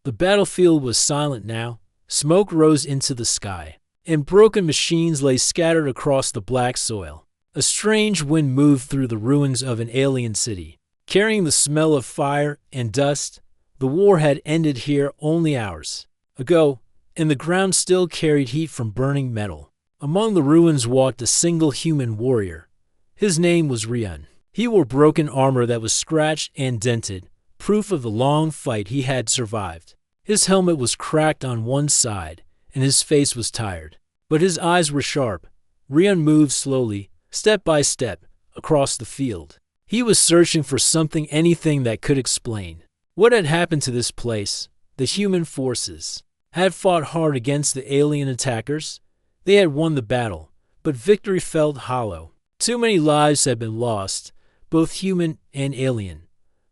The battlefield was silent now. Smoke rose into the sky, and broken machines lay scattered across the black soil. A strange wind moved through the ruins of an alien city, carrying the smell of fire and dust. The war had ended here only hours ago, and the ground still carried heat from burning metal. Among the ruins walked a single human warrior. His name was Rion. He wore broken armor that was scratched and dented, proof of the long fight he had survived. His helmet was cracked on one side, and his face was tired. But his eyes were sharp. Rion moved slowly, step by step, across the field. He was searching for something, anything that could explain what had happened to this place. The human forces had fought hard against the alien attackers. They had won the battle, but victory felt hollow. Too many lives had been lost, both human and alien.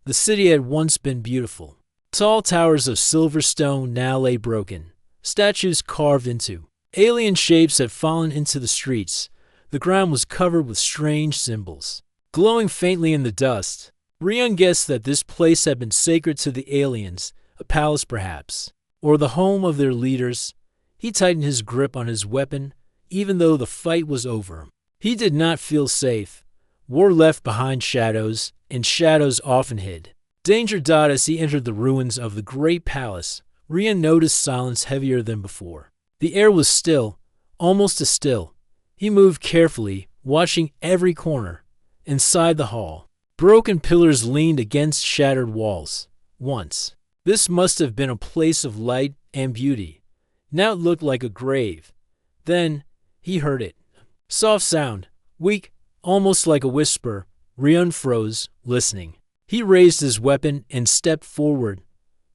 The city had once been beautiful. Tall towers of silver stone now lay broken, statues carved into alien shapes had fallen into the streets. The ground was covered with strange symbols, glowing faintly in the dust. Rion guessed that this place had been sacred to the aliens, a palace perhaps, or the home of their leaders. He tightened his grip on his weapon, even though the fight was over. He did not feel safe. War left behind shadows, and shadows often hid. Danger died as he entered the ruins of the great palace. Rion noticed silence heavier than before. The air was still, almost as still. He moved carefully, watching every corner. Inside the hall, broken pillars leaned against shattered walls. Once, this must have been a place of light and beauty. Now it looked like a grave. Then, he heard it. Soft sound, weak, almost like a whisper. Rion froze, listening. He raised his weapon and stepped forward.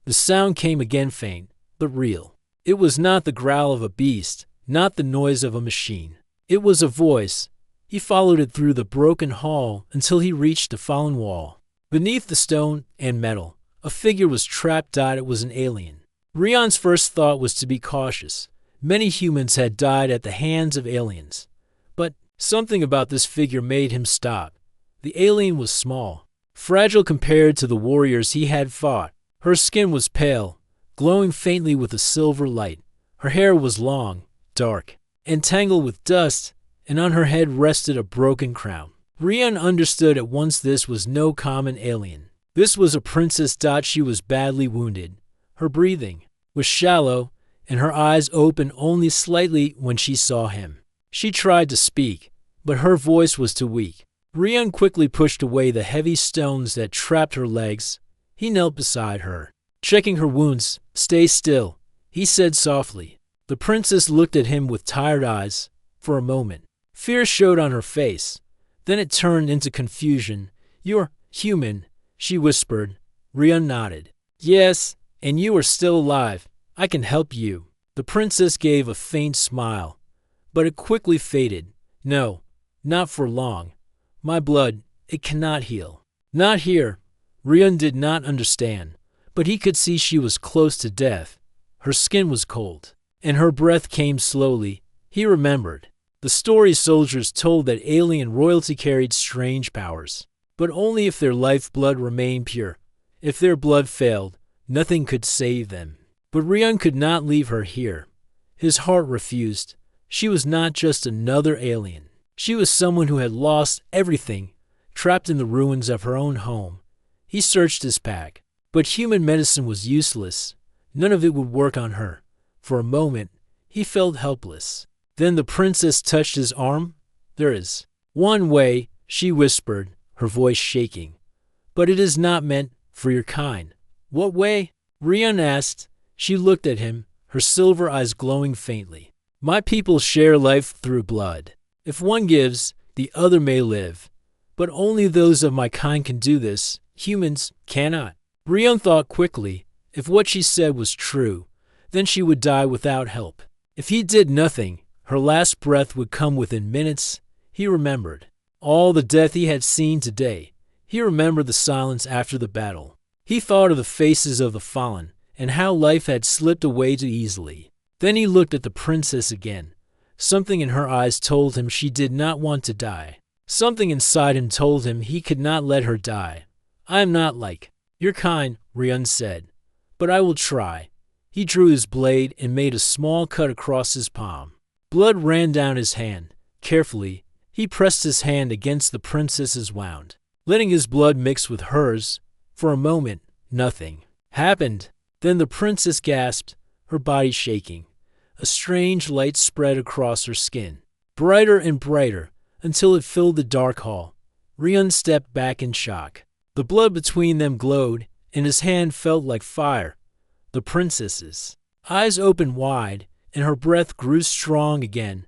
The sound came again, faint, but real. It was not the growl of a beast, not the noise of a machine. It was a voice. He followed it through the broken hall until he reached the fallen wall. Beneath the stone and metal, a figure was trapped. It was an alien. Rion's first thought was to be cautious. Many humans had died at the hands of aliens. But something about this figure made him stop. The alien was small, fragile compared to the warriors he had fought. Her skin was pale, glowing faintly with a silver light. Her hair was long, dark, and tangled with dust, and on her head rested a broken crown. Rion understood at once this was no common alien. This was a princess. She was badly wounded. Her breathing was shallow, and her eyes opened only slightly when she saw him. She tried to speak, but her voice was too weak. Rion quickly pushed away the heavy stones that trapped her legs. He knelt beside her, checking her wounds. "Stay still," he said softly. The princess looked at him with tired eyes. For a moment, fear showed on her face. Then it turned into confusion. "You're human," she whispered. Rion nodded. "Yes, and you are still alive. I can help you." The princess gave a faint smile, but it quickly faded. "No, not for long. My blood, it cannot heal." "Not here." Rion did not understand, but he could see she was close to death. Her skin was cold, and her breath came slowly. He remembered the story soldiers told that alien royalty carried strange powers, but only if their lifeblood remained pure. If their blood failed, nothing could save them. But Rion could not leave her here. His heart refused. She was not just another alien. She was someone who had lost everything, trapped in the ruins of her own home. He searched his pack, but human medicine was useless. None of it would work on her. For a moment, he felt helpless. Then the princess touched his arm. "There is one way," she whispered, her voice shaking. "But it is not meant for your kind." "What way?" Rion asked. She looked at him, her silver eyes glowing faintly. "My people share life through blood. If one gives, the other may live. But only those of my kind can do this. Humans cannot." Rion thought quickly. If what she said was true, then she would die without help. If he did nothing, her last breath would come within minutes. He remembered all the death he had seen today. He remembered the silence after the battle. He thought of the faces of the fallen and how life had slipped away too easily. Then he looked at the princess again. Something in her eyes told him she did not want to die. Something inside him told him he could not let her die. "I am not like your kind," Rion said. but I will try." He drew his blade and made a small cut across his palm. Blood ran down his hand. Carefully, he pressed his hand against the princess's wound, letting his blood mix with hers. For a moment, nothing happened. Then the princess gasped, her body shaking. A strange light spread across her skin, brighter and brighter, until it filled the dark hall. Rian stepped back in shock. The blood between them glowed, and his hand felt like fire. The princess's eyes opened wide, and her breath grew strong again.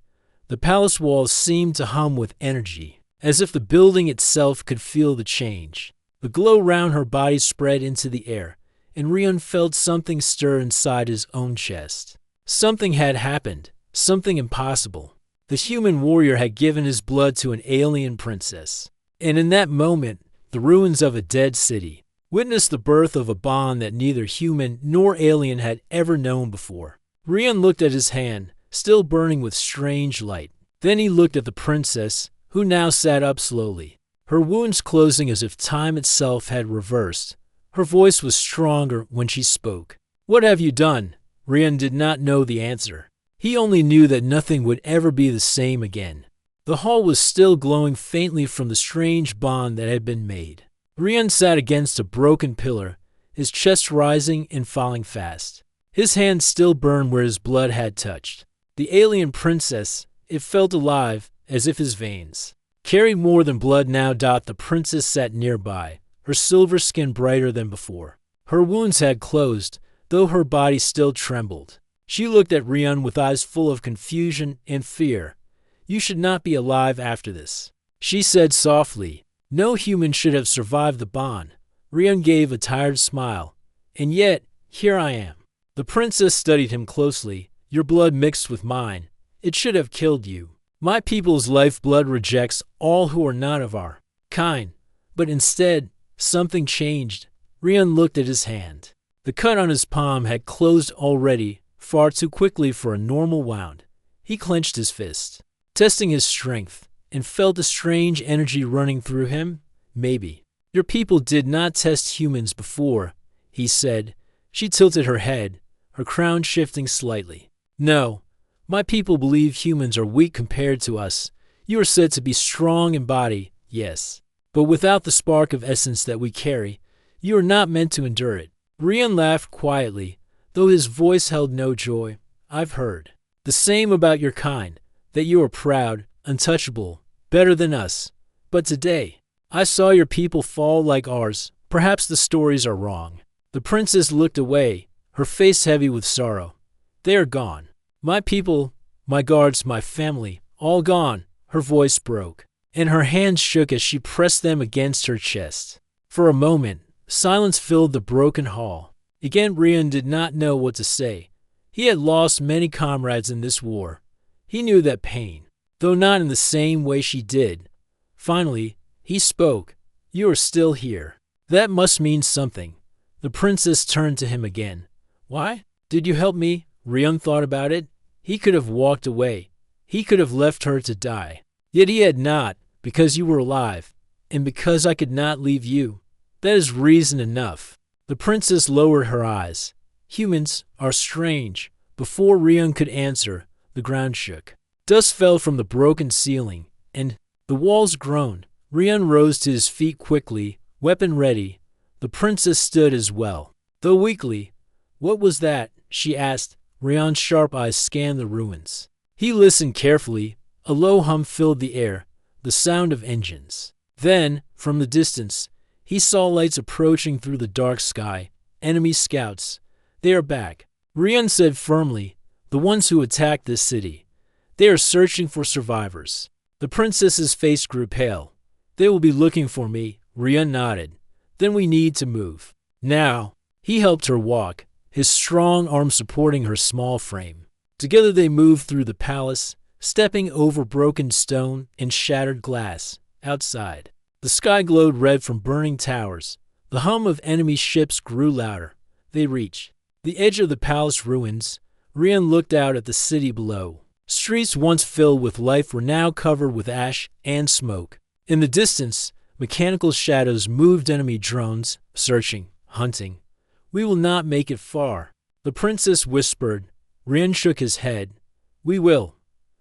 The palace walls seemed to hum with energy, as if the building itself could feel the change. The glow round her body spread into the air, and Rian felt something stir inside his own chest. Something had happened, something impossible. The human warrior had given his blood to an alien princess. And in that moment, the ruins of a dead city witnessed the birth of a bond that neither human nor alien had ever known before. Rian looked at his hand, still burning with strange light. Then he looked at the princess, who now sat up slowly, her wounds closing as if time itself had reversed. Her voice was stronger when she spoke. "What have you done?" Rian did not know the answer. He only knew that nothing would ever be the same again. The hall was still glowing faintly from the strange bond that had been made. Rian sat against a broken pillar, his chest rising and falling fast. His hand still burned where his blood had touched. The alien princess, it felt alive, as if his veins carried more than blood now. The princess sat nearby, her silver skin brighter than before. Her wounds had closed, though her body still trembled. She looked at Rian with eyes full of confusion and fear. "You should not be alive after this," she said softly. "No human should have survived the bond." Rian gave a tired smile. "And yet, here I am." The princess studied him closely. "Your blood mixed with mine. It should have killed you. My people's lifeblood rejects all who are not of our kind." But instead, something changed. Rian looked at his hand. The cut on his palm had closed already, far too quickly for a normal wound. He clenched his fist, testing his strength, and felt a strange energy running through him. "Maybe your people did not test humans before," he said. She tilted her head, her crown shifting slightly. "No, my people believe humans are weak compared to us. You are said to be strong in body, yes, but without the spark of essence that we carry, you are not meant to endure it." Rian laughed quietly, though his voice held no joy. "I've heard the same about your kind, that you are proud, untouchable, better than us. But today, I saw your people fall like ours. Perhaps the stories are wrong." The princess looked away, her face heavy with sorrow. "They are gone. My people, my guards, my family, all gone." Her voice broke, and her hands shook as she pressed them against her chest. For a moment, silence filled the broken hall. Again, Rian did not know what to say. He had lost many comrades in this war. He knew that pain, though not in the same way she did. Finally, he spoke. "You are still here. That must mean something." The princess turned to him again. "Why did you help me?" Rian thought about it. He could have walked away. He could have left her to die. Yet he had not, because you were alive, and because I could not leave you. That is reason enough. The princess lowered her eyes. "Humans are strange." Before Rian could answer, the ground shook. Dust fell from the broken ceiling, and the walls groaned. Rian rose to his feet quickly, weapon ready. The princess stood as well, though weakly. "What was that?" she asked. Rian's sharp eyes scanned the ruins. He listened carefully. A low hum filled the air, the sound of engines. Then, from the distance, he saw lights approaching through the dark sky. "Enemy scouts. They are back," Rian said firmly. "The ones who attacked this city. They are searching for survivors." The princess's face grew pale. "They will be looking for me," Rian nodded. "Then we need to move. Now." He helped her walk, his strong arm supporting her small frame. Together they moved through the palace, stepping over broken stone and shattered glass. Outside, the sky glowed red from burning towers. The hum of enemy ships grew louder. They reached the edge of the palace ruins. Rian looked out at the city below. Streets once filled with life were now covered with ash and smoke. In the distance, mechanical shadows moved, enemy drones, searching, hunting. We will not make it far. The princess whispered. Rian shook his head. We will.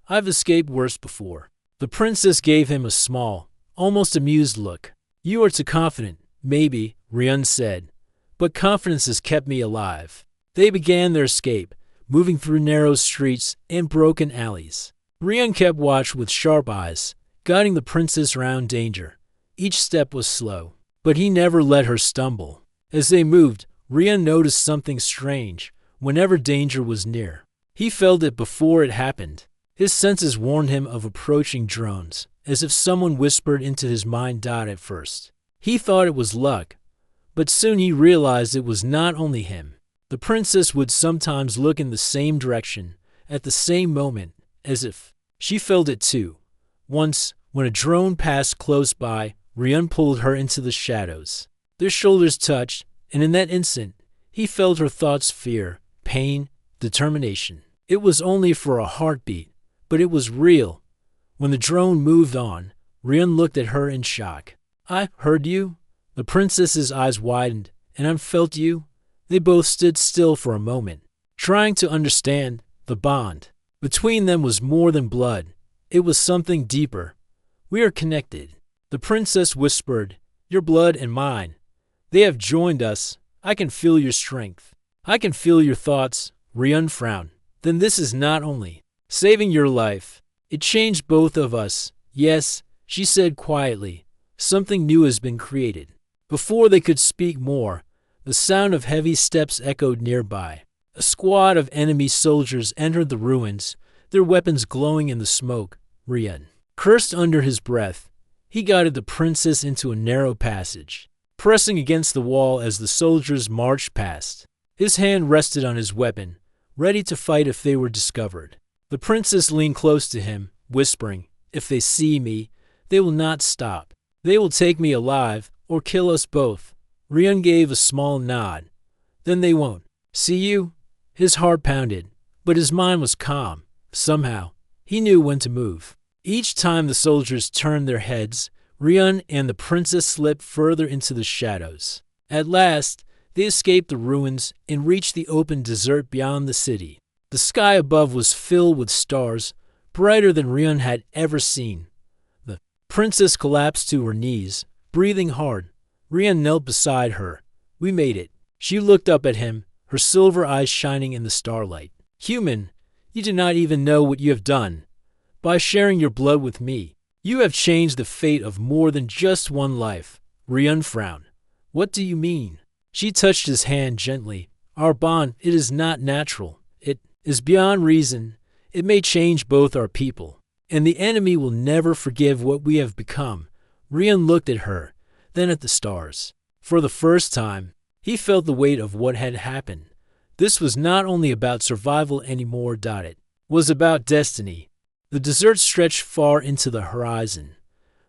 I've escaped worse before. The princess gave him a small, almost amused look. You are too confident, maybe, Rian said. But confidence has kept me alive. They began their escape, moving through narrow streets and broken alleys. Rian kept watch with sharp eyes, guiding the princess around danger. Each step was slow, but he never let her stumble. As they moved, Rian noticed something strange whenever danger was near. He felt it before it happened. His senses warned him of approaching drones, as if someone whispered into his mind. At first, he thought it was luck, but soon he realized it was not only him. The princess would sometimes look in the same direction at the same moment, as if she felt it too. Once, when a drone passed close by, Rian pulled her into the shadows. Their shoulders touched, and in that instant, he felt her thoughts: fear, pain, determination. It was only for a heartbeat, but it was real. When the drone moved on, Rian looked at her in shock. I heard you? The princess's eyes widened. And I felt you? They both stood still for a moment, trying to understand. The bond between them was more than blood. It was something deeper. We are connected. The princess whispered. Your blood and mine. They have joined us. I can feel your strength. I can feel your thoughts. Rian frowned. Then this is not only saving your life. It changed both of us. Yes, she said quietly. Something new has been created. Before they could speak more, the sound of heavy steps echoed nearby. A squad of enemy soldiers entered the ruins, their weapons glowing in the smoke. Rian cursed under his breath. He guided the princess into a narrow passage, pressing against the wall as the soldiers marched past. His hand rested on his weapon, ready to fight if they were discovered. The princess leaned close to him, whispering, If they see me, they will not stop. They will take me alive or kill us both. Rian gave a small nod. Then they won't see you? His heart pounded, but his mind was calm. Somehow, he knew when to move. Each time the soldiers turned their heads, Rian and the princess slipped further into the shadows. At last, they escaped the ruins and reached the open desert beyond the city. The sky above was filled with stars, brighter than Rian had ever seen. The princess collapsed to her knees, breathing hard. Rian knelt beside her. We made it. She looked up at him, her silver eyes shining in the starlight. Human, you do not even know what you have done. By sharing your blood with me, you have changed the fate of more than just one life. Rian frowned. What do you mean? She touched his hand gently. Our bond, it is not natural. It is beyond reason. It may change both our people, and the enemy will never forgive what we have become. Rian looked at her, then at the stars. For the first time, he felt the weight of what had happened. This was not only about survival anymore. It was about destiny. The desert stretched far into the horizon.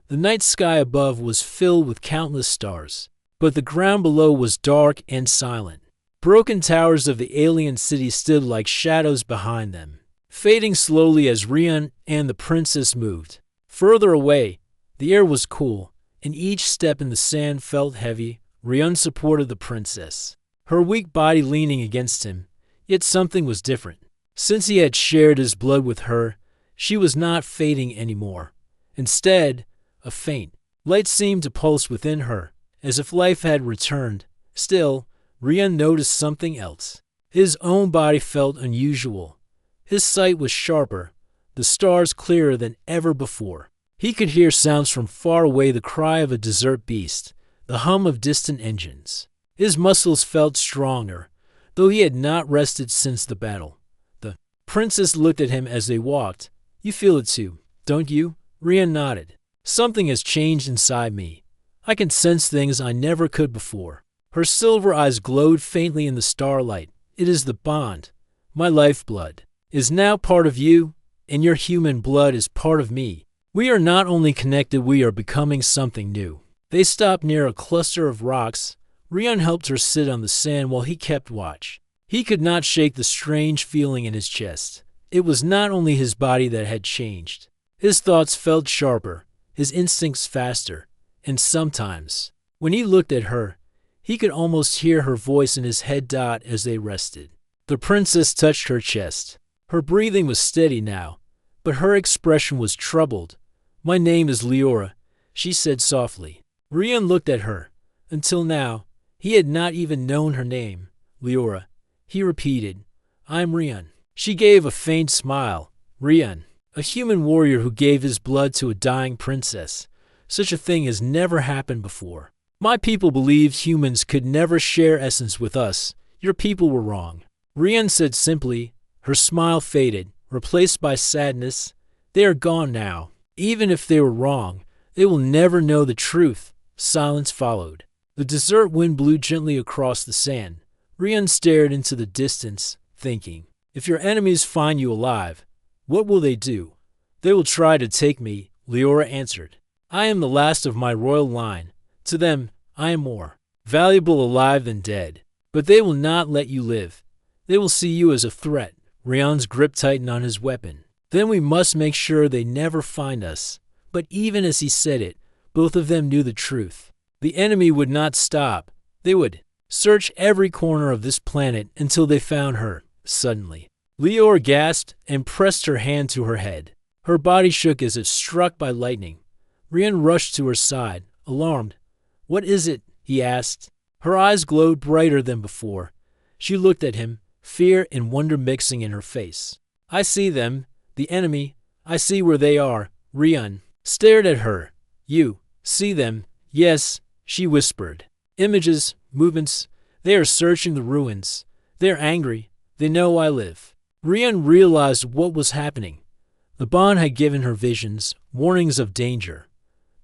The night sky above was filled with countless stars, but the ground below was dark and silent. Broken towers of the alien city stood like shadows behind them, fading slowly as Rian and the princess moved. Further away, the air was cool, and each step in the sand felt heavy. Rian supported the princess, her weak body leaning against him, yet something was different. Since he had shared his blood with her, she was not fading anymore. Instead, a faint light seemed to pulse within her, as if life had returned. Still, Rian noticed something else. His own body felt unusual. His sight was sharper, the stars clearer than ever before. He could hear sounds from far away, the cry of a desert beast, the hum of distant engines. His muscles felt stronger, though he had not rested since the battle. The princess looked at him as they walked. You feel it too, don't you? Rian nodded. Something has changed inside me. I can sense things I never could before. Her silver eyes glowed faintly in the starlight. It is the bond. My lifeblood is now part of you, and your human blood is part of me. We are not only connected, we are becoming something new. They stopped near a cluster of rocks. Rian helped her sit on the sand while he kept watch. He could not shake the strange feeling in his chest. It was not only his body that had changed. His thoughts felt sharper, his instincts faster, and sometimes, when he looked at her, he He could almost hear her voice in his head as they rested. The princess touched her chest. Her breathing was steady now, but her expression was troubled. "My name is Leora," she said softly. Rian looked at her. Until now, he had not even known her name. "Leora," he repeated. "I'm Rian." She gave a faint smile. Rian, a human warrior who gave his blood to a dying princess. Such a thing has never happened before. My people believed humans could never share essence with us. Your people were wrong. Rian said simply. Her smile faded, replaced by sadness. They are gone now. Even if they were wrong, they will never know the truth. Silence followed. The desert wind blew gently across the sand. Rian stared into the distance, thinking, if your enemies find you alive, what will they do? They will try to take me, Leora answered. I am the last of my royal line. To them, I am more valuable alive than dead. But they will not let you live. They will see you as a threat. Rian's grip tightened on his weapon. Then we must make sure they never find us. But even as he said it, both of them knew the truth. The enemy would not stop. They would search every corner of this planet until they found her. Suddenly, Leora gasped and pressed her hand to her head. Her body shook as if struck by lightning. Rian rushed to her side, alarmed. What is it? He asked. Her eyes glowed brighter than before. She looked at him, fear and wonder mixing in her face. I see them, the enemy. I see where they are. Rian stared at her. You see them? Yes, she whispered. Images, movements. They are searching the ruins. They are angry. They know I live. Rian realized what was happening. The bond had given her visions, warnings of danger.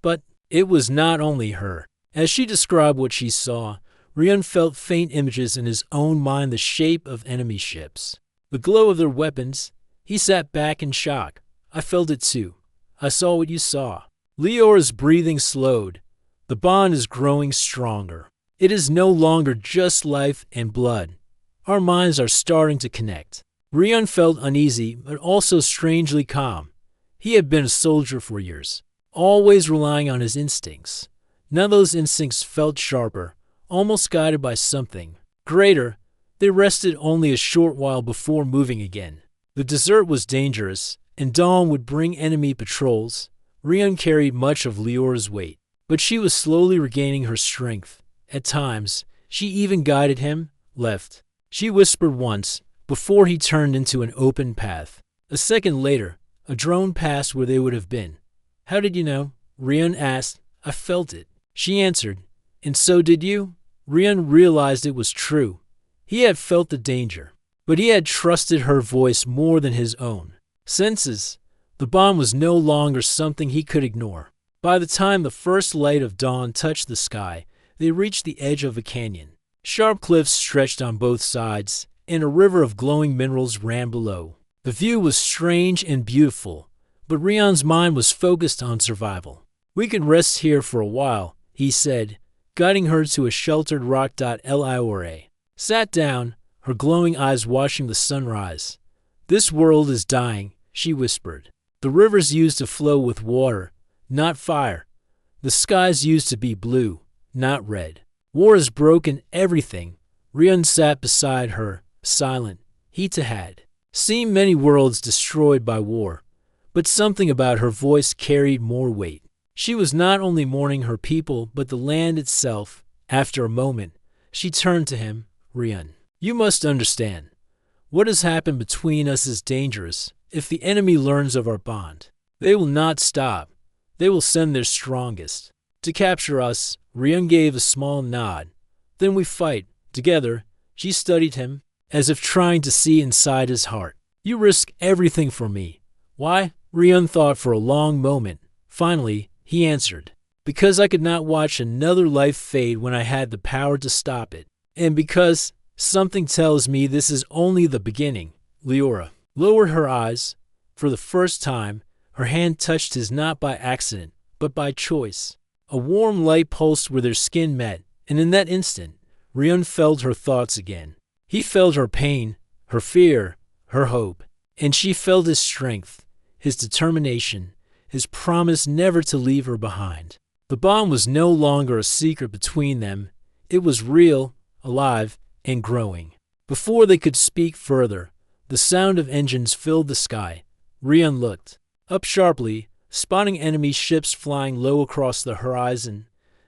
But it was not only her. As she described what she saw, Rian felt faint images in his own mind, the shape of enemy ships, the glow of their weapons. He sat back in shock. I felt it too. I saw what you saw. Leora's breathing slowed. The bond is growing stronger. It is no longer just life and blood. Our minds are starting to connect. Rian felt uneasy, but also strangely calm. He had been a soldier for years, always relying on his instincts. Now those instincts felt sharper, almost guided by something greater. They rested only a short while before moving again. The desert was dangerous, and dawn would bring enemy patrols. Rian carried much of Leora's weight, but she was slowly regaining her strength. At times, she even guided him left. She whispered once, before he turned into an open path. A second later, a drone passed where they would have been. How did you know? Rian asked. I felt it. She answered. And so did you? Rian realized it was true. He had felt the danger, but he had trusted her voice more than his own senses. The bond was no longer something he could ignore. By the time the first light of dawn touched the sky, they reached the edge of a canyon. Sharp cliffs stretched on both sides, and a river of glowing minerals ran below. The view was strange and beautiful, but Rian's mind was focused on survival. We can rest here for a while, he said, guiding her to a sheltered rock. Leora sat down, her glowing eyes watching the sunrise. This world is dying, she whispered. The rivers used to flow with water, not fire. The skies used to be blue, not red. War has broken everything. Rian sat beside her, silent. He had seen many worlds destroyed by war, but something about her voice carried more weight. She was not only mourning her people, but the land itself. After a moment, she turned to him. Rian, you must understand. What has happened between us is dangerous. If the enemy learns of our bond, they will not stop. They will send their strongest to capture us. Rian gave a small nod. Then we fight. Together, she studied him, as if trying to see inside his heart. You risk everything for me. Why? Rian thought for a long moment. Finally, he answered. Because I could not watch another life fade when I had the power to stop it. And because something tells me this is only the beginning. Leora lowered her eyes. For the first time, her hand touched his not by accident, but by choice. A warm light pulsed where their skin met, and in that instant, Rian felt her thoughts again. He felt her pain, her fear, her hope, and she felt his strength, his determination, his promise never to leave her behind. The bond was no longer a secret between them. It was real, alive, and growing. Before they could speak further, the sound of engines filled the sky. Rian looked up sharply, spotting enemy ships flying low across the horizon.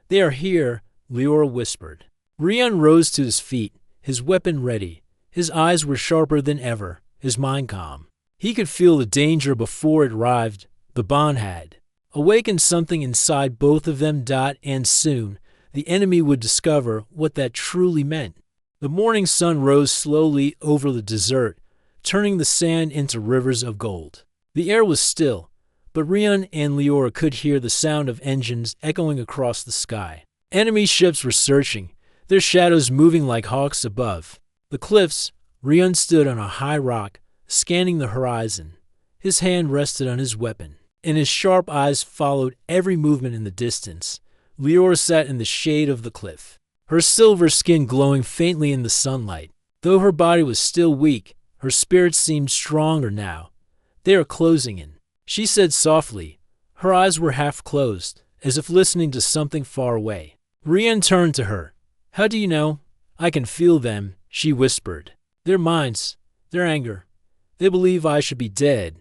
"They are here," Leora whispered. Rian rose to his feet, his weapon ready. His eyes were sharper than ever, his mind calm. He could feel the danger before it arrived. The bond had awakened something inside both of them. And soon, the enemy would discover what that truly meant. The morning sun rose slowly over the desert, turning the sand into rivers of gold. The air was still, but Rian and Leora could hear the sound of engines echoing across the sky. Enemy ships were searching, their shadows moving like hawks above the cliffs. Rian stood on a high rock, scanning the horizon. His hand rested on his weapon, and his sharp eyes followed every movement in the distance. Leora sat in the shade of the cliff, her silver skin glowing faintly in the sunlight. Though her body was still weak, her spirit seemed stronger now. "They are closing in," she said softly. Her eyes were half closed, as if listening to something far away. Rian turned to her. "How do you know?" "I can feel them," she whispered. "Their minds, their anger. They believe I should be dead.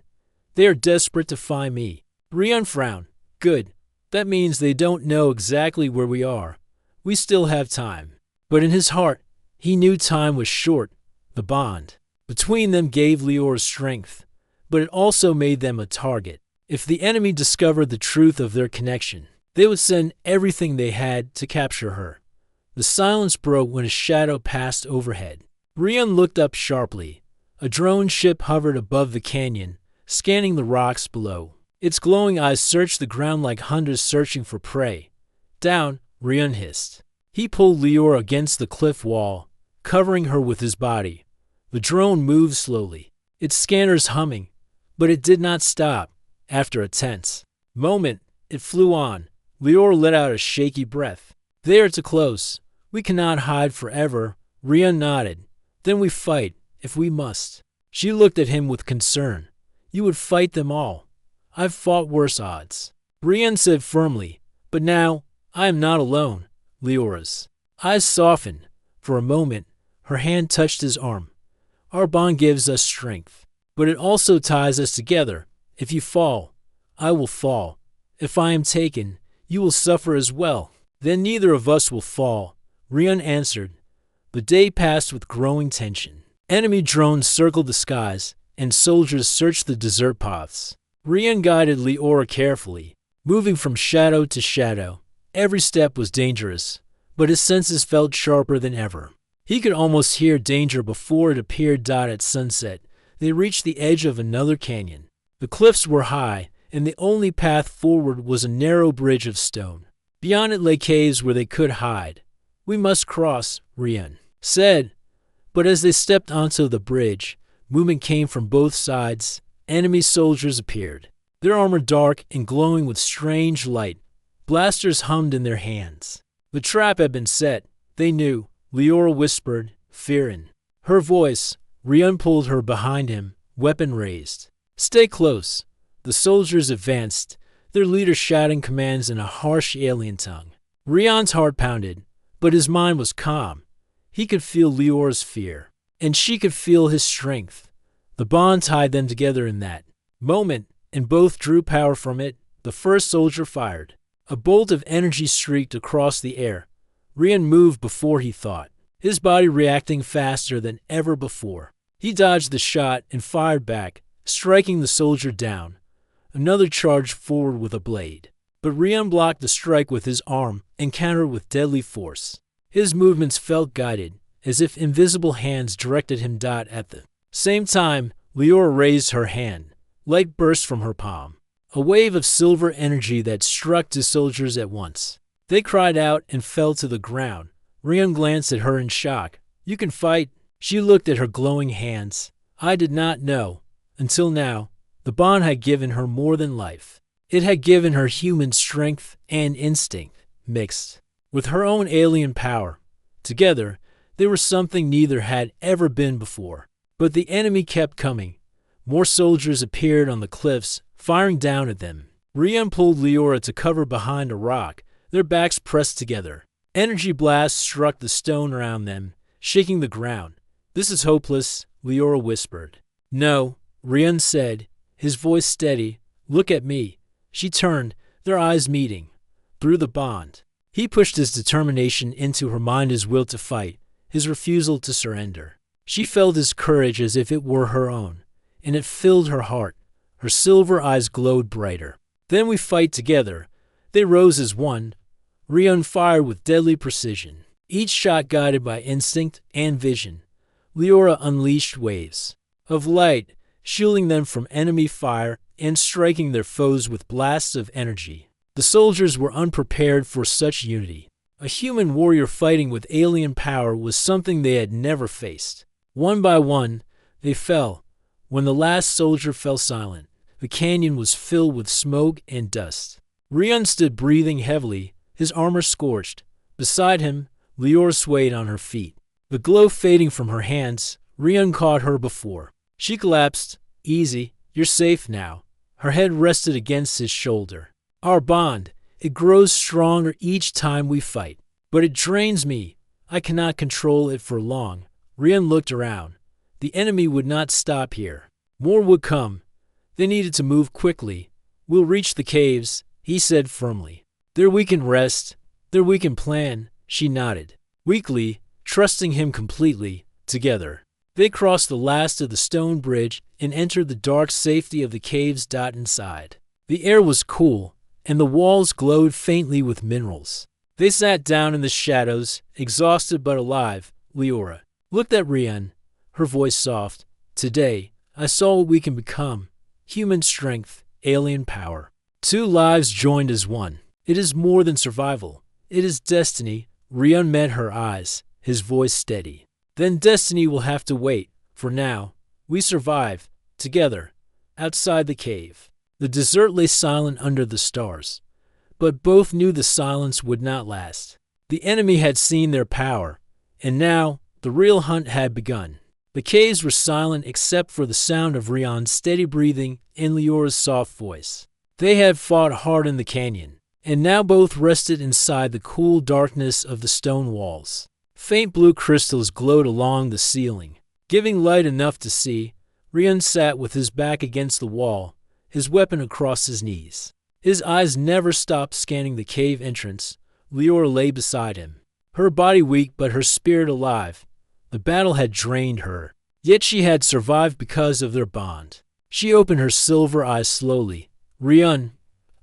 They are desperate to find me." Rian frowned. "Good. That means they don't know exactly where we are. We still have time." But in his heart, he knew time was short. The bond between them gave Leora strength, but it also made them a target. If the enemy discovered the truth of their connection, they would send everything they had to capture her. The silence broke when a shadow passed overhead. Rian looked up sharply. A drone ship hovered above the canyon, scanning the rocks below. Its glowing eyes searched the ground like hunters searching for prey. "Down," Rian hissed. He pulled Leora against the cliff wall, covering her with his body. The drone moved slowly, its scanners humming, but it did not stop. After a tense moment, it flew on. Leora let out a shaky breath. "They are too close. We cannot hide forever." Rian nodded. "Then we fight, if we must." She looked at him with concern. "You would fight them all. I've fought worse odds." Rian said firmly, "But now, I am not alone." Leora's eyes softened. For a moment, her hand touched his arm. "Our bond gives us strength, but it also ties us together. If you fall, I will fall. If I am taken, you will suffer as well. Then neither of us will fall," Rian answered. The day passed with growing tension. Enemy drones circled the skies, and soldiers searched the desert paths. Rian guided Leora carefully, moving from shadow to shadow. Every step was dangerous, but his senses felt sharper than ever. He could almost hear danger before it appeared. At sunset, they reached the edge of another canyon. The cliffs were high, and the only path forward was a narrow bridge of stone. Beyond it lay caves where they could hide. "We must cross," Rian said. But as they stepped onto the bridge, movement came from both sides. Enemy soldiers appeared, their armor dark and glowing with strange light. Blasters hummed in their hands. The trap had been set, they knew. Leora whispered, fear in her voice. Rian pulled her behind him, weapon raised. "Stay close." The soldiers advanced, their leader shouting commands in a harsh alien tongue. Rian's heart pounded, but his mind was calm. He could feel Leora's fear, and she could feel his strength. The bond tied them together in that moment, and both drew power from it. The first soldier fired. A bolt of energy streaked across the air. Rian moved before he thought, his body reacting faster than ever before. He dodged the shot and fired back, striking the soldier down. Another charged forward with a blade, but Rian blocked the strike with his arm and countered with deadly force. His movements felt guided, as if invisible hands directed him. At the same time, Leora raised her hand. Light burst from her palm, a wave of silver energy that struck two soldiers at once. They cried out and fell to the ground. Rian glanced at her in shock. "You can fight." She looked at her glowing hands. "I did not know. Until now, the bond had given her more than life. It had given her human strength and instinct, mixed with her own alien power. Together, they were something neither had ever been before. But the enemy kept coming. More soldiers appeared on the cliffs, firing down at them. Rian pulled Leora to cover behind a rock, their backs pressed together. Energy blasts struck the stone around them, shaking the ground. "This is hopeless," Leora whispered. "No," Rian said, his voice steady. "Look at me." She turned, their eyes meeting. Through the bond. He pushed his determination into her mind, his will to fight, his refusal to surrender. She felt his courage as if it were her own, and it filled her heart. Her silver eyes glowed brighter. "Then we fight together." They rose as one. Rian fired with deadly precision, each shot guided by instinct and vision. Leora unleashed waves of light, shielding them from enemy fire and striking their foes with blasts of energy. The soldiers were unprepared for such unity. A human warrior fighting with alien power was something they had never faced. One by one, they fell. When the last soldier fell silent, the canyon was filled with smoke and dust. Rian stood breathing heavily, his armor scorched. Beside him, Leora swayed on her feet. The glow fading from her hands, Rian caught her before. She collapsed. "Easy, you're safe now." Her head rested against his shoulder. "Our bond, it grows stronger each time we fight. But it drains me. I cannot control it for long." Rian looked around. The enemy would not stop here. More would come. They needed to move quickly. "We'll reach the caves," he said firmly. "There we can rest. There we can plan." She nodded. Weakly, trusting him completely, together. They crossed the last of the stone bridge and entered the dark safety of the caves. Inside, the air was cool, and the walls glowed faintly with minerals. They sat down in the shadows, exhausted but alive. Leora looked at Rian, her voice soft. "Today, I saw what we can become. Human strength, alien power. Two lives joined as one. It is more than survival. It is destiny." Rian met her eyes, his voice steady. "Then destiny will have to wait. For now, we survive, together, outside the cave." The desert lay silent under the stars, but both knew the silence would not last. The enemy had seen their power, and now the real hunt had begun. The caves were silent except for the sound of Rian's steady breathing and Leora's soft voice. They had fought hard in the canyon, and now both rested inside the cool darkness of the stone walls. Faint blue crystals glowed along the ceiling, giving light enough to see. Rian sat with his back against the wall, his weapon across his knees. His eyes never stopped scanning the cave entrance. Leora lay beside him, her body weak but her spirit alive. The battle had drained her, yet she had survived because of their bond. She opened her silver eyes slowly. "Rian,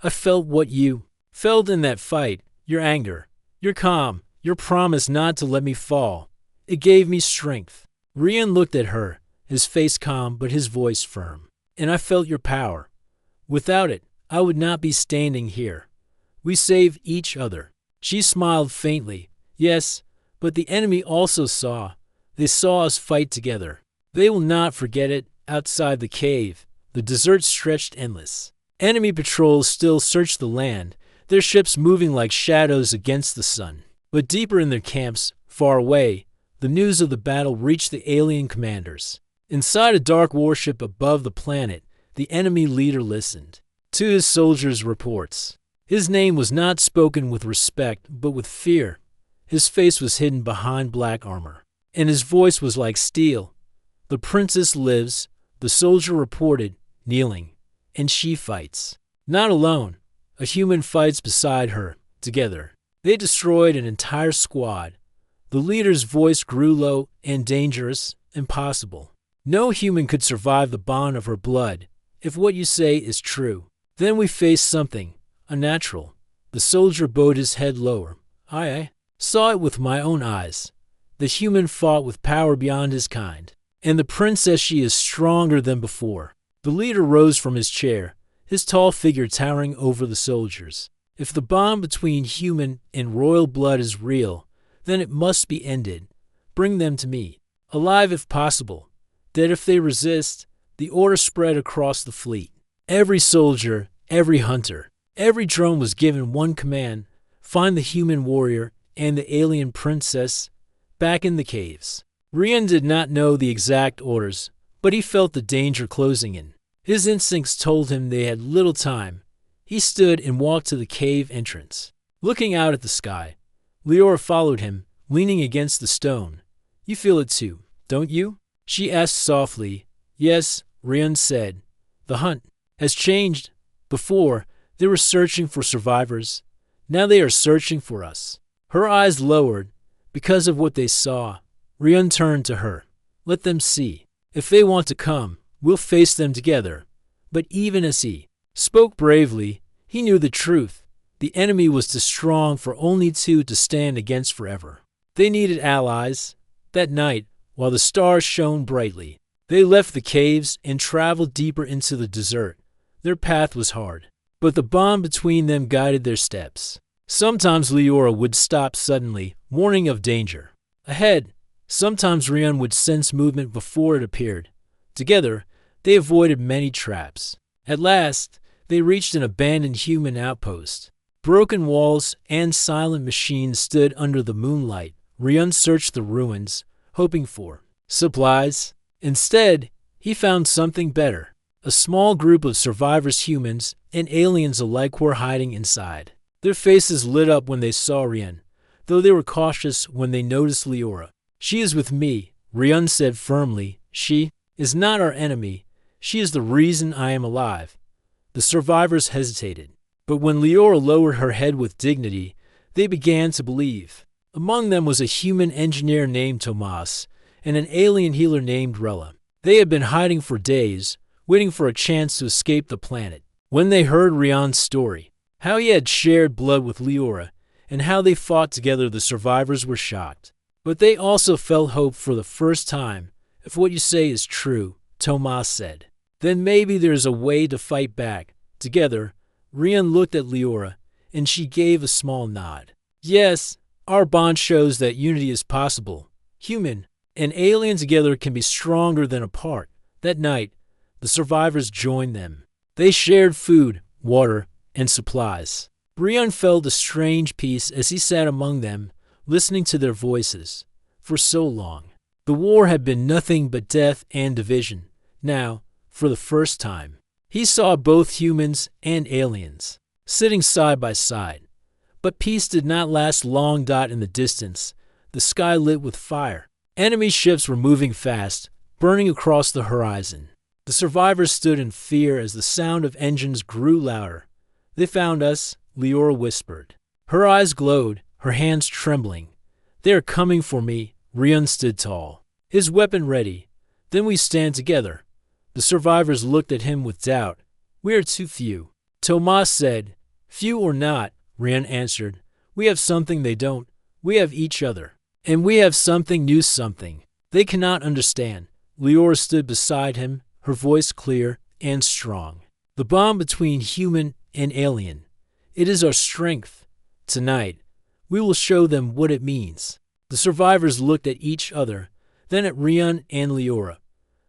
I felt what you felt in that fight, your anger, your calm, your promise not to let me fall. It gave me strength." Rian looked at her, his face calm but his voice firm. "And I felt your power. Without it, I would not be standing here. We saved each other." She smiled faintly. "Yes, but the enemy also saw. They saw us fight together. They will not forget it." Outside the cave, the desert stretched endless. Enemy patrols still searched the land, their ships moving like shadows against the sun. But deeper in their camps, far away, the news of the battle reached the alien commanders. Inside a dark warship above the planet, the enemy leader listened to his soldiers' reports. His name was not spoken with respect, but with fear. His face was hidden behind black armor, and his voice was like steel. "The princess lives," the soldier reported, kneeling, "and she fights. Not alone. A human fights beside her, together." They destroyed an entire squad. The leader's voice grew low and dangerous, impossible. "No human could survive the bond of her blood, if what you say is true." Then we faced something unnatural. The soldier bowed his head lower. I saw it with my own eyes. The human fought with power beyond his kind. And the princess, she is stronger than before. The leader rose from his chair, his tall figure towering over the soldiers. "If the bond between human and royal blood is real, then it must be ended. Bring them to me, alive if possible. Dead if they resist." The order spread across the fleet. Every soldier, every hunter, every drone was given one command: find the human warrior and the alien princess back in the caves. Rian did not know the exact orders, but he felt the danger closing in. His instincts told him they had little time. He stood and walked to the cave entrance, looking out at the sky. Leora followed him, leaning against the stone. You feel it too, don't you? She asked softly. Yes, Rian said. The hunt has changed. Before, they were searching for survivors. Now they are searching for us. Her eyes lowered because of what they saw. Rian turned to her. Let them see. If they want to come, we'll face them together. But even as he spoke bravely, he knew the truth. The enemy was too strong for only two to stand against forever. They needed allies. That night, while the stars shone brightly, they left the caves and traveled deeper into the desert. Their path was hard, but the bond between them guided their steps. Sometimes Leora would stop suddenly, warning of danger ahead. Sometimes Rian would sense movement before it appeared. Together, they avoided many traps. At last, they reached an abandoned human outpost. Broken walls and silent machines stood under the moonlight. Rian searched the ruins, hoping for supplies. Instead, he found something better. A small group of survivors, humans and aliens alike, were hiding inside. Their faces lit up when they saw Rian, though they were cautious when they noticed Leora. She is with me, Rian said firmly. She is not our enemy. She is the reason I am alive. The survivors hesitated, but when Leora lowered her head with dignity, they began to believe. Among them was a human engineer named Tomas and an alien healer named Rella. They had been hiding for days, waiting for a chance to escape the planet. When they heard Rian's story, how he had shared blood with Leora, and how they fought together, the survivors were shocked. But they also felt hope for the first time. If what you say is true, Tomas said, then maybe there's a way to fight back. Together, Rian looked at Leora, and she gave a small nod. Yes, our bond shows that unity is possible. Human and alien together can be stronger than apart. That night, the survivors joined them. They shared food, water, and supplies. Rian felt a strange peace as he sat among them, listening to their voices. For so long, the war had been nothing but death and division. Now, for the first time, he saw both humans and aliens sitting side by side. But peace did not last long. In the distance, the sky lit with fire. Enemy ships were moving fast, burning across the horizon. The survivors stood in fear as the sound of engines grew louder. They found us, Leora whispered. Her eyes glowed, her hands trembling. They are coming for me. Rian stood tall, his weapon ready. Then we stand together. The survivors looked at him with doubt. We are too few. Tomas said. Few or not, Rian answered. We have something they don't. We have each other. And we have something new, something they cannot understand. Leora stood beside him, her voice clear and strong. The bond between human and alien. It is our strength. Tonight, we will show them what it means. The survivors looked at each other, then at Rian and Leora.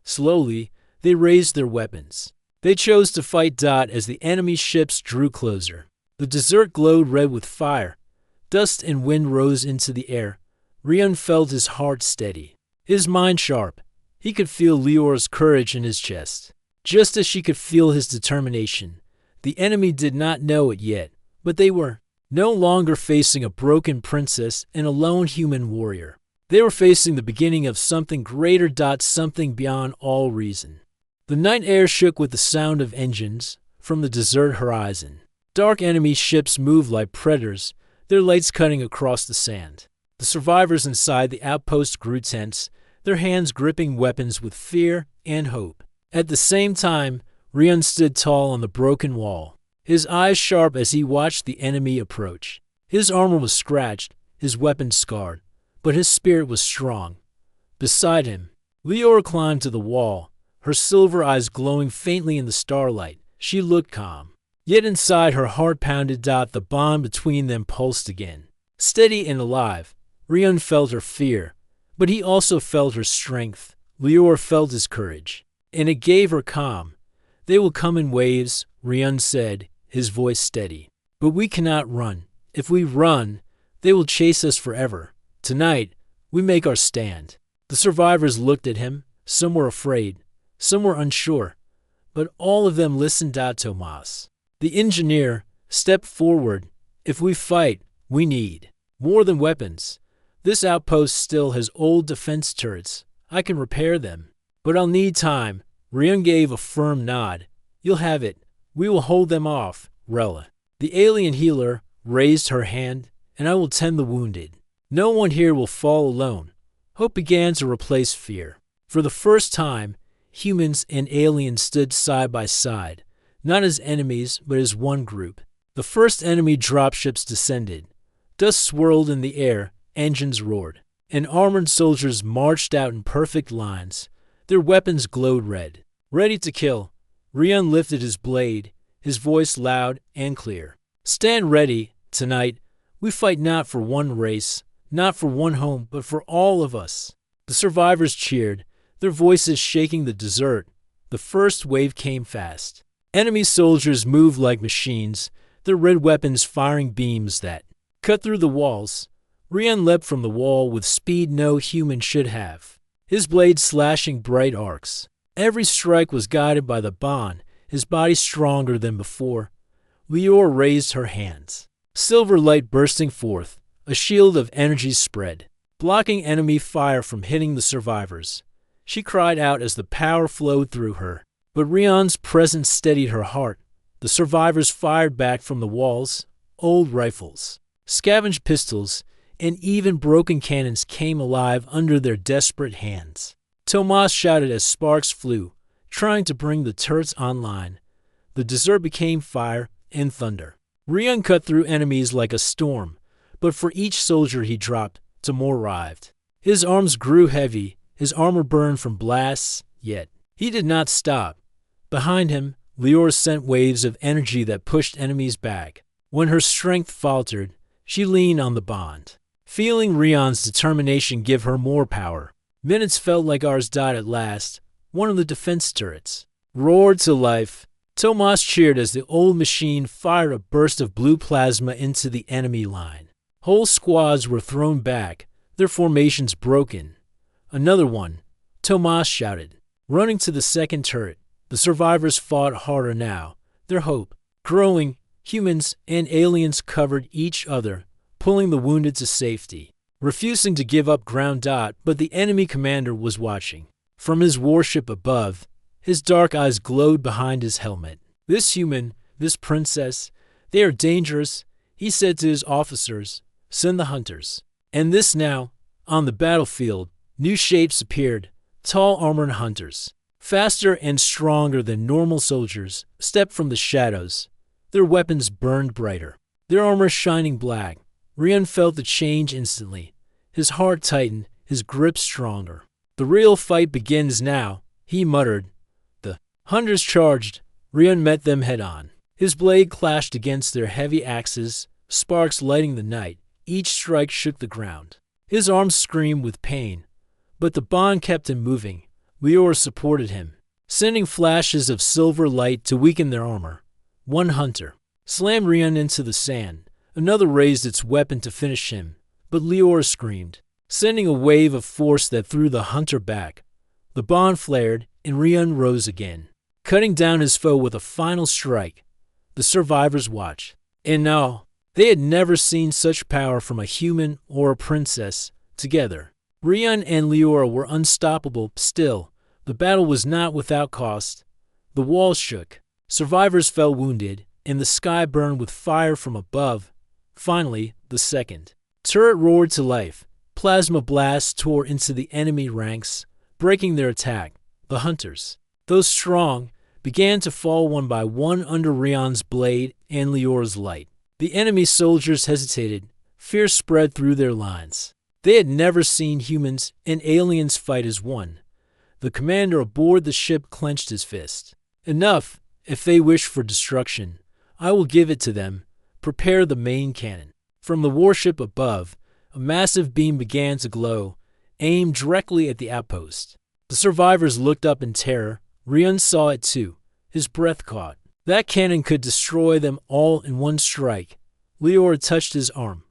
Slowly, they raised their weapons. They chose to fight. As the enemy ships drew closer. The desert glowed red with fire. Dust and wind rose into the air. Rian felt his heart steady, his mind sharp. He could feel Leora's courage in his chest, just as she could feel his determination. The enemy did not know it yet, but they were no longer facing a broken princess and a lone human warrior. They were facing the beginning of something greater. Something beyond all reason. The night air shook with the sound of engines from the desert horizon. Dark enemy ships moved like predators, their lights cutting across the sand. The survivors inside the outpost grew tense, their hands gripping weapons with fear and hope. At the same time, Rian stood tall on the broken wall, his eyes sharp as he watched the enemy approach. His armor was scratched, his weapon scarred, but his spirit was strong. Beside him, Leora climbed to the wall, her silver eyes glowing faintly in the starlight. She looked calm. Yet inside her heart pounded. The bond between them pulsed again. Steady and alive, Rian felt her fear, but he also felt her strength. Leora felt his courage, and it gave her calm. They will come in waves, Rian said, his voice steady. But we cannot run. If we run, they will chase us forever. Tonight, we make our stand. The survivors looked at him. Some were afraid, some were unsure, but all of them listened. Tomas, the engineer, stepped forward. If we fight, we need More than weapons. This outpost still has old defense turrets. I can repair them. But I'll need time. Ryun gave a firm nod. You'll have it. We will hold them off, Rella. The alien healer raised her hand, and I will tend the wounded. No one here will fall alone. Hope began to replace fear. For the first time, humans and aliens stood side by side, not as enemies, but as one group. The first enemy dropships descended. Dust swirled in the air, engines roared, and armored soldiers marched out in perfect lines. Their weapons glowed red. Ready to kill, Ryun lifted his blade, his voice loud and clear. Stand ready, tonight. We fight not for one race, not for one home, but for all of us. The survivors cheered, their voices shaking the desert. The first wave came fast. Enemy soldiers moved like machines, their red weapons firing beams that cut through the walls. Ryun leapt from the wall with speed no human should have, his blade slashing bright arcs. Every strike was guided by the bond, his body stronger than before. Lior raised her hands. Silver light bursting forth, a shield of energy spread, blocking enemy fire from hitting the survivors. She cried out as the power flowed through her. But Ryun's presence steadied her heart. The survivors fired back from the walls. Old rifles, scavenged pistols, and even broken cannons came alive under their desperate hands. Tomas shouted as sparks flew, trying to bring the turrets online. The desert became fire and thunder. Ryun cut through enemies like a storm, but for each soldier he dropped, to more arrived. His arms grew heavy, his armor burned from blasts, yet he did not stop. Behind him, Lior sent waves of energy that pushed enemies back. When her strength faltered, she leaned on the bond, feeling Ryun's determination give her more power. Minutes felt like ours died at last. One of the defense turrets roared to life. Tomas cheered as the old machine fired a burst of blue plasma into the enemy line. Whole squads were thrown back, their formations broken. Another one, Tomas shouted. Running to the second turret, the survivors fought harder now, their hope growing. Humans and aliens covered each other, pulling the wounded to safety, refusing to give up ground. But the enemy commander was watching. From his warship above, his dark eyes glowed behind his helmet. This human, this princess, they are dangerous, he said to his officers. Send the hunters. And this now, on the battlefield, new shapes appeared, tall armored hunters, faster and stronger than normal soldiers, stepped from the shadows. Their weapons burned brighter, their armor shining black. Ryun felt the change instantly. His heart tightened, his grip stronger. The real fight begins now, he muttered. The hunters charged. Ryun met them head-on. His blade clashed against their heavy axes, sparks lighting the night. Each strike shook the ground. His arms screamed with pain, but the bond kept him moving. Lior supported him, sending flashes of silver light to weaken their armor. One hunter slammed Ryun into the sand. Another raised its weapon to finish him, but Lior screamed, sending a wave of force that threw the hunter back. The bond flared, and Ryun rose again, cutting down his foe with a final strike. The survivors watched. And now, they had never seen such power from a human or a princess together. Ryun and Lior were unstoppable. Still, the battle was not without cost. The walls shook. Survivors fell wounded, and the sky burned with fire from above. Finally, the second turret roared to life. Plasma blasts tore into the enemy ranks, breaking their attack. The hunters, though strong, began to fall one by one under Ryun's blade and Lior's light. The enemy soldiers hesitated. Fear spread through their lines. They had never seen humans and aliens fight as one. The commander aboard the ship clenched his fist. Enough. If they wish for destruction, I will give it to them. Prepare the main cannon. From the warship above, a massive beam began to glow, aimed directly at the outpost. The survivors looked up in terror. Ryun saw it too. His breath caught. That cannon could destroy them all in one strike. Lior touched his arm.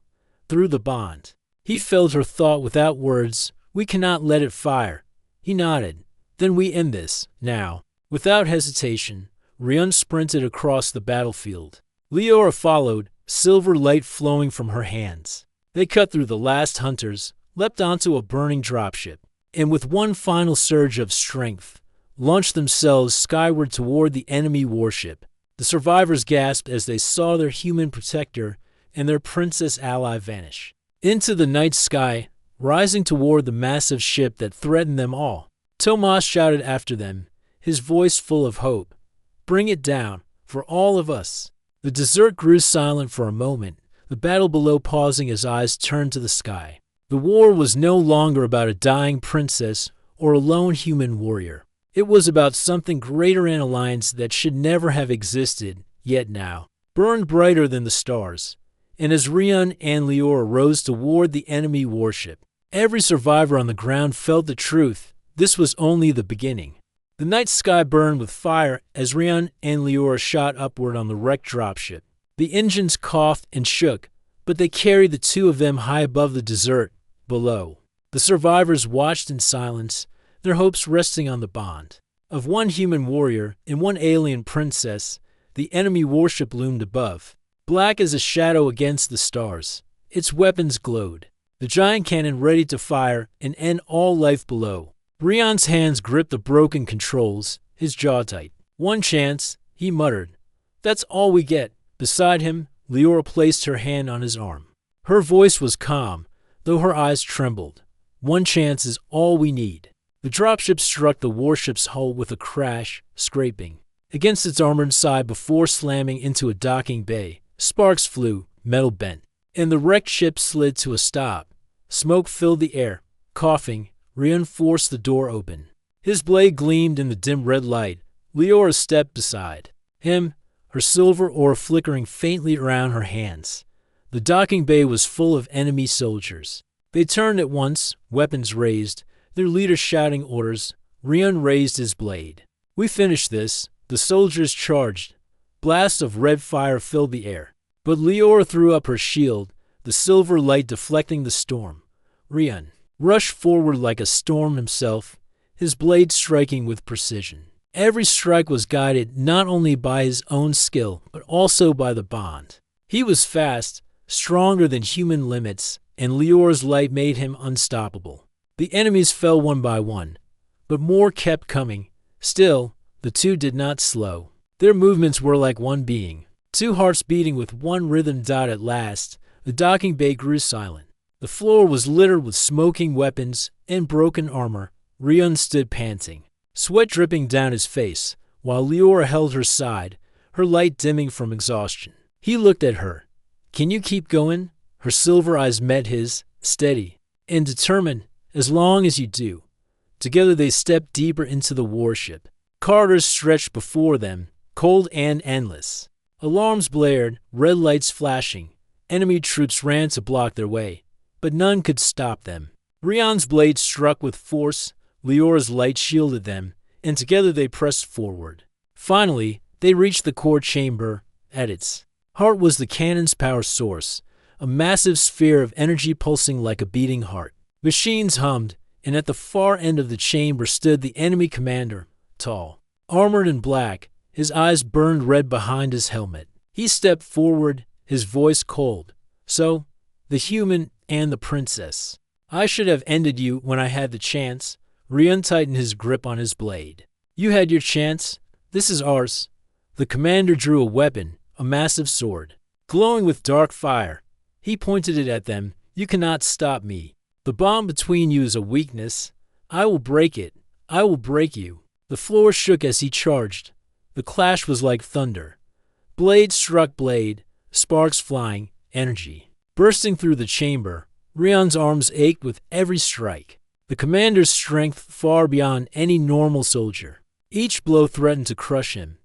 Through the bond. He felt her thought without words. We cannot let it fire. He nodded. Then we end this, now. Without hesitation, Ryun sprinted across the battlefield. Lior followed, silver light flowing from her hands. They cut through the last hunters, leapt onto a burning dropship, and with one final surge of strength, launched themselves skyward toward the enemy warship. The survivors gasped as they saw their human protector and their princess ally vanish into the night sky, rising toward the massive ship that threatened them all. Tomas shouted after them, his voice full of hope, "Bring it down, for all of us." The desert grew silent for a moment, the battle below pausing as eyes turned to the sky. The war was no longer about a dying princess or a lone human warrior. It was about something greater, an alliance that should never have existed, yet now burned brighter than the stars. And as Rian and Lior rose toward the enemy warship, every survivor on the ground felt the truth. This was only the beginning. The night sky burned with fire as Rian and Lior shot upward on the wrecked dropship. The engines coughed and shook, but they carried the two of them high above the desert below. The survivors watched in silence, their hopes resting on the bond of one human warrior and one alien princess. The enemy warship loomed above, black as a shadow against the stars. Its weapons glowed, the giant cannon ready to fire and end all life below. Rian's hands gripped the broken controls, his jaw tight. "One chance," he muttered. "That's all we get." Beside him, Leora placed her hand on his arm. Her voice was calm, though her eyes trembled. "One chance is all we need." The dropship struck the warship's hull with a crash, scraping against its armored side before slamming into a docking bay. Sparks flew, metal bent, and the wrecked ship slid to a stop. Smoke filled the air. Coughing, Rian forced the door open. His blade gleamed in the dim red light. Leora stepped beside him, her silver ore flickering faintly around her hands. The docking bay was full of enemy soldiers. They turned at once, weapons raised, their leader shouting orders. Rian raised his blade. "We finished this." The soldiers charged. Blasts of red fire filled the air. But Leora threw up her shield, the silver light deflecting the storm. Rian rushed forward like a storm himself, his blade striking with precision. Every strike was guided not only by his own skill, but also by the bond. He was fast, stronger than human limits, and Leora's light made him unstoppable. The enemies fell one by one, but more kept coming. Still, the two did not slow. Their movements were like one being, two hearts beating with one rhythm. At last, the docking bay grew silent. The floor was littered with smoking weapons and broken armor. Rian stood panting, sweat dripping down his face, while Leora held her side, her light dimming from exhaustion. He looked at her. "Can you keep going?" Her silver eyes met his, steady and determined. "As long as you do." Together they stepped deeper into the warship. Corridors stretched before them, cold and endless. Alarms blared, red lights flashing. Enemy troops ran to block their way, but none could stop them. Rian's blade struck with force, Leora's light shielded them, and together they pressed forward. Finally, they reached the core chamber. At its heart was the cannon's power source, a massive sphere of energy pulsing like a beating heart. Machines hummed, and at the far end of the chamber stood the enemy commander, tall, armored in black. His eyes burned red behind his helmet. He stepped forward, his voice cold. "So, the human and the princess. I should have ended you when I had the chance." Rian tightened his grip on his blade. "You had your chance. This is ours." The commander drew a weapon, a massive sword, glowing with dark fire. He pointed it at them. "You cannot stop me. The bond between you is a weakness. I will break it. I will break you." The floor shook as he charged. The clash was like thunder. Blade struck blade, sparks flying, energy bursting through the chamber. Rian's arms ached with every strike. The commander's strength far beyond any normal soldier. Each blow threatened to crush him.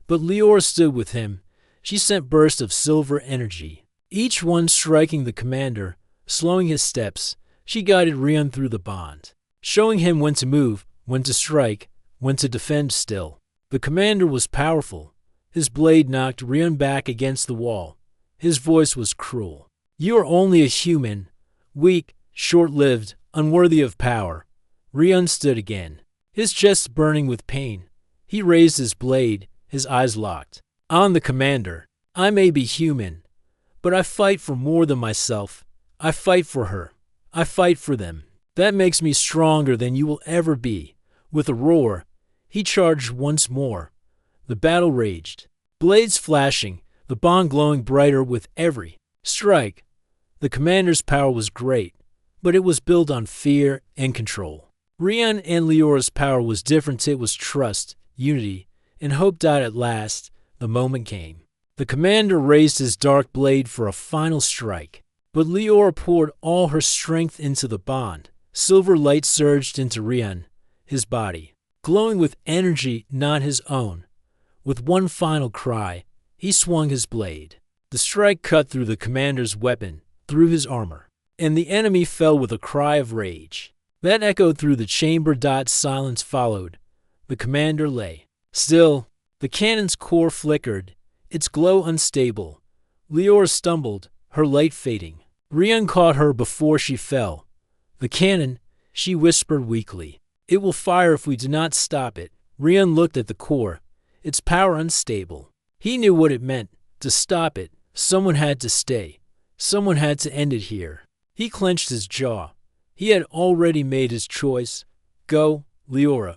But Leora stood with him. She sent bursts of silver energy, each one striking the commander, slowing his steps. She guided Rian through the bond, showing him when to move, when to strike, when to defend still. The commander was powerful. His blade knocked Rian back against the wall. His voice was cruel. "You are only a human, weak, short-lived, unworthy of power." Rian stood again, his chest burning with pain. He raised his blade, his eyes locked on the commander. "I may be human, but I fight for more than myself. I fight for her. I fight for them. That makes me stronger than you will ever be." With a roar, he charged once more. The battle raged, blades flashing, the bond glowing brighter with every strike. The commander's power was great, but it was built on fear and control. Rian and Leora's power was different. It was trust, unity, and hope. At last, the moment came. The commander raised his dark blade for a final strike, but Leora poured all her strength into the bond. Silver light surged into Rian, his body, glowing with energy not his own. With one final cry, he swung his blade. The strike cut through the commander's weapon, through his armor, and the enemy fell with a cry of rage. That echoed through the chamber. Silence followed. The commander lay still. The cannon's core flickered, its glow unstable. Leora stumbled, her light fading. Rian caught her before she fell. "The cannon," she whispered weakly. "It will fire if we do not stop it." Rian looked at the core, its power unstable. He knew what it meant. To stop it, someone had to stay. Someone had to end it here. He clenched his jaw. He had already made his choice. "Go, Leora.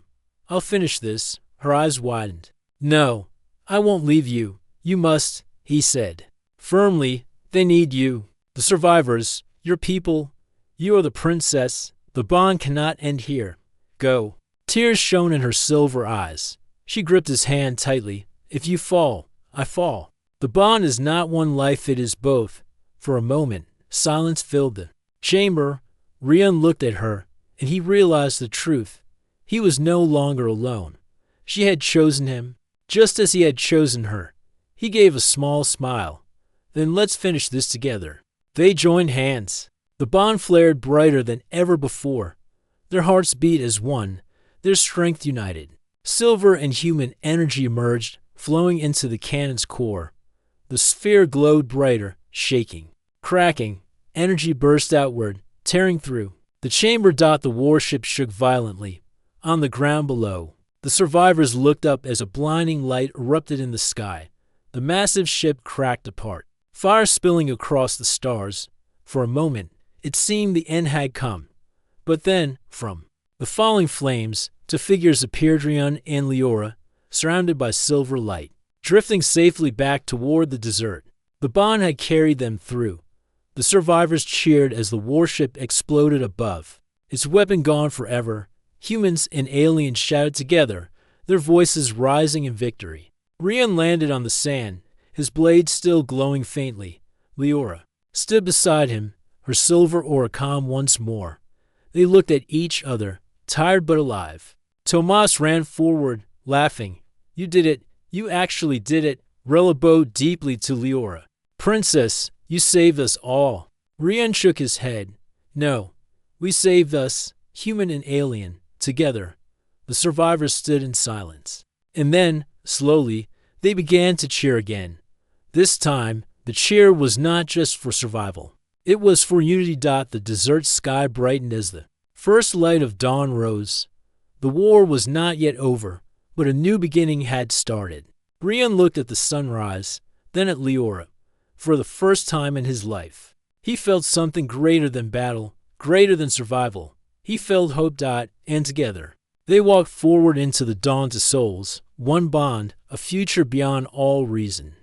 I'll finish this." Her eyes widened. "No, I won't leave you. You must," he said firmly. "They need you. The survivors, your people. You are the princess. The bond cannot end here. Go." Tears shone in her silver eyes. She gripped his hand tightly. "If you fall, I fall. The bond is not one life, it is both." For a moment, silence filled the chamber. Rian looked at her, and he realized the truth. He was no longer alone. She had chosen him, just as he had chosen her. He gave a small smile. "Then let's finish this together." They joined hands. The bond flared brighter than ever before. Their hearts beat as one, their strength united. Silver and human energy emerged, flowing into the cannon's core. The sphere glowed brighter, shaking, cracking. Energy burst outward, tearing through the chamber. The warship shook violently. On the ground below, the survivors looked up as a blinding light erupted in the sky. The massive ship cracked apart, fire spilling across the stars. For a moment, it seemed the end had come. But then, from the falling flames, two figures appeared: Rian and Leora, surrounded by silver light, drifting safely back toward the desert. The bond had carried them through. The survivors cheered as the warship exploded above, its weapon gone forever. Humans and aliens shouted together, their voices rising in victory. Rian landed on the sand, his blade still glowing faintly. Leora stood beside him, her silver aura calm once more. They looked at each other, tired but alive. Tomas ran forward, laughing. "You did it. You actually did it." Rella bowed deeply to Leora. "Princess, you saved us all." Rian shook his head. "No, we saved us, human and alien, together." The survivors stood in silence. And then, slowly, they began to cheer again. This time, the cheer was not just for survival. It was for unity. The desert sky brightened as the first light of dawn rose. The war was not yet over, but a new beginning had started. Rian looked at the sunrise, then at Leora. For the first time in his life, he felt something greater than battle, greater than survival. He felt hope. And together, they walked forward into the dawn to souls, one bond, a future beyond all reason.